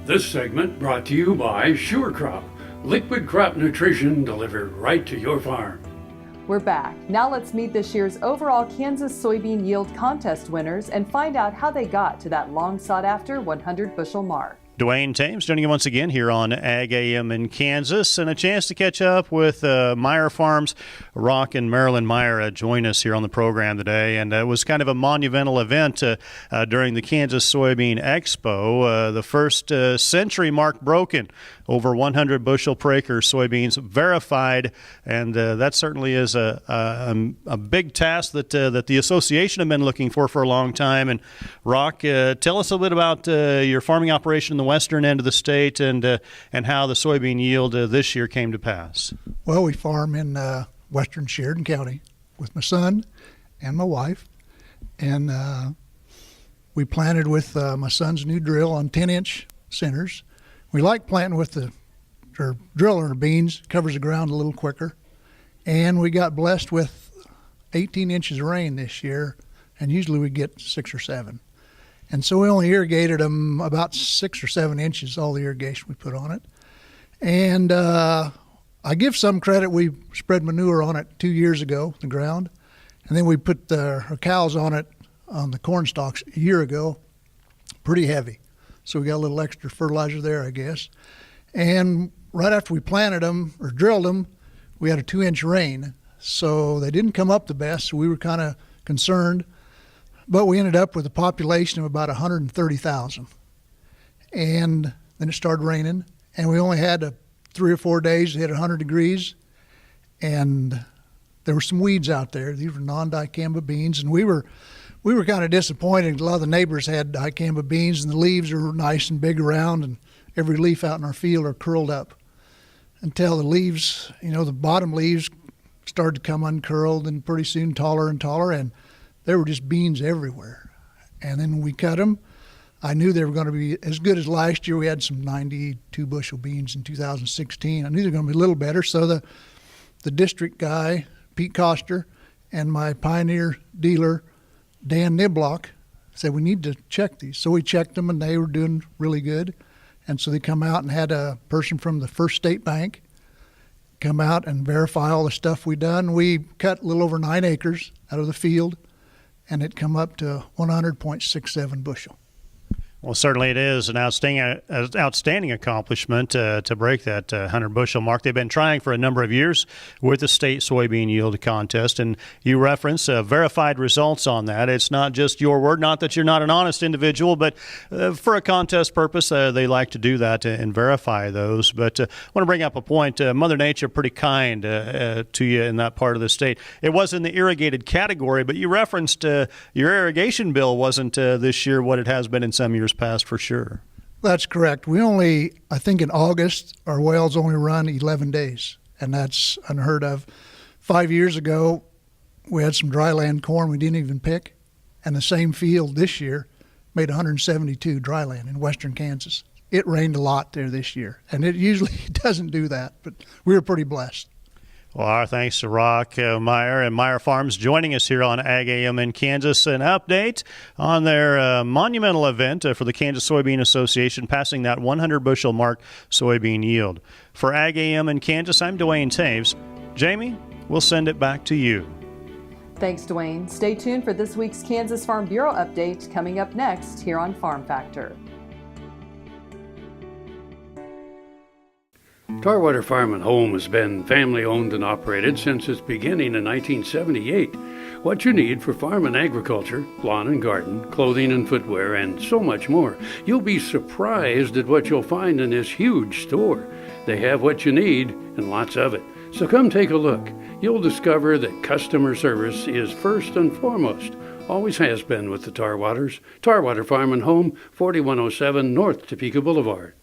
This segment brought to you by Sure Crop, liquid crop nutrition delivered right to your farm. We're back. Now let's meet this year's overall Kansas Soybean Yield contest winners and find out how they got to that long sought after 100 bushel mark. Dwayne Thames joining you once again here on Ag AM in Kansas, and a chance to catch up with Meyer Farms. Rock and Marilyn Meyer join us here on the program today, and it was kind of a monumental event during the Kansas Soybean Expo. The first century mark broken, over 100 bushel per acre soybeans verified, and that certainly is a big task that the association have been looking for a long time. And Rock, tell us a little bit about your farming operation in the western end of the state and how the soybean yield this year came to pass. Well, we farm in western Sheridan County with my son and my wife, and we planted with my son's new drill on 10-inch centers. We like planting with the driller the beans, covers the ground a little quicker, and we got blessed with 18 inches of rain this year, and usually we get 6 or 7. And so we only irrigated them about 6 or 7 inches, all the irrigation we put on it. And I give some credit, we spread manure on it 2 years ago, the ground, and then we put our cows on it on the corn stalks a year ago, pretty heavy. So we got a little extra fertilizer there, I guess. And right after we planted them or drilled them, we had a 2-inch rain. So they didn't come up the best, so we were kind of concerned. But we ended up with a population of about 130,000. And then it started raining, and we only had 3 or 4 days to hit 100 degrees. And there were some weeds out there. These were non-dicamba beans, and we were kind of disappointed. A lot of the neighbors had dicamba beans, and the leaves are nice and big around, and every leaf out in our field are curled up until the leaves, the bottom leaves started to come uncurled, and pretty soon taller and taller, and there were just beans everywhere. And then when we cut them, I knew they were going to be as good as last year. We had some 92 bushel beans in 2016. I knew they were going to be a little better, so the district guy, Pete Koster, and my Pioneer dealer, Dan Niblock, said we need to check these. So we checked them, and they were doing really good. And so they come out and had a person from the First State Bank come out and verify all the stuff we done. We cut a little over 9 acres out of the field, and it come up to 100.67 bushel. Well, certainly it is an outstanding accomplishment to break that 100 bushel mark. They've been trying for a number of years with the state soybean yield contest, and you reference verified results on that. It's not just your word, not that you're not an honest individual, but for a contest purpose, they like to do that and verify those. But I want to bring up a point. Mother Nature pretty kind to you in that part of the state. It was in the irrigated category, but you referenced your irrigation bill wasn't this year what it has been in some years past for sure. That's correct. I think in August, our wells only run 11 days, and that's unheard of. 5 years ago, we had some dryland corn we didn't even pick, and the same field this year made 172 dryland in western Kansas. It rained a lot there this year, and it usually doesn't do that, but we were pretty blessed. Well, our thanks to Rock Meyer and Meyer Farms joining us here on Ag AM in Kansas. An update on their monumental event for the Kansas Soybean Association, passing that 100 bushel mark soybean yield. For Ag AM in Kansas, I'm Dwayne Taves. Jamie, we'll send it back to you. Thanks, Dwayne. Stay tuned for this week's Kansas Farm Bureau update coming up next here on Farm Factor. Tarwater Farm and Home has been family owned and operated since its beginning in 1978. What you need for farm and agriculture, lawn and garden, clothing and footwear, and so much more. You'll be surprised at what you'll find in this huge store. They have what you need and lots of it. So come take a look. You'll discover that customer service is first and foremost. Always has been with the Tarwaters. Tarwater Farm and Home, 4107 North Topeka Boulevard.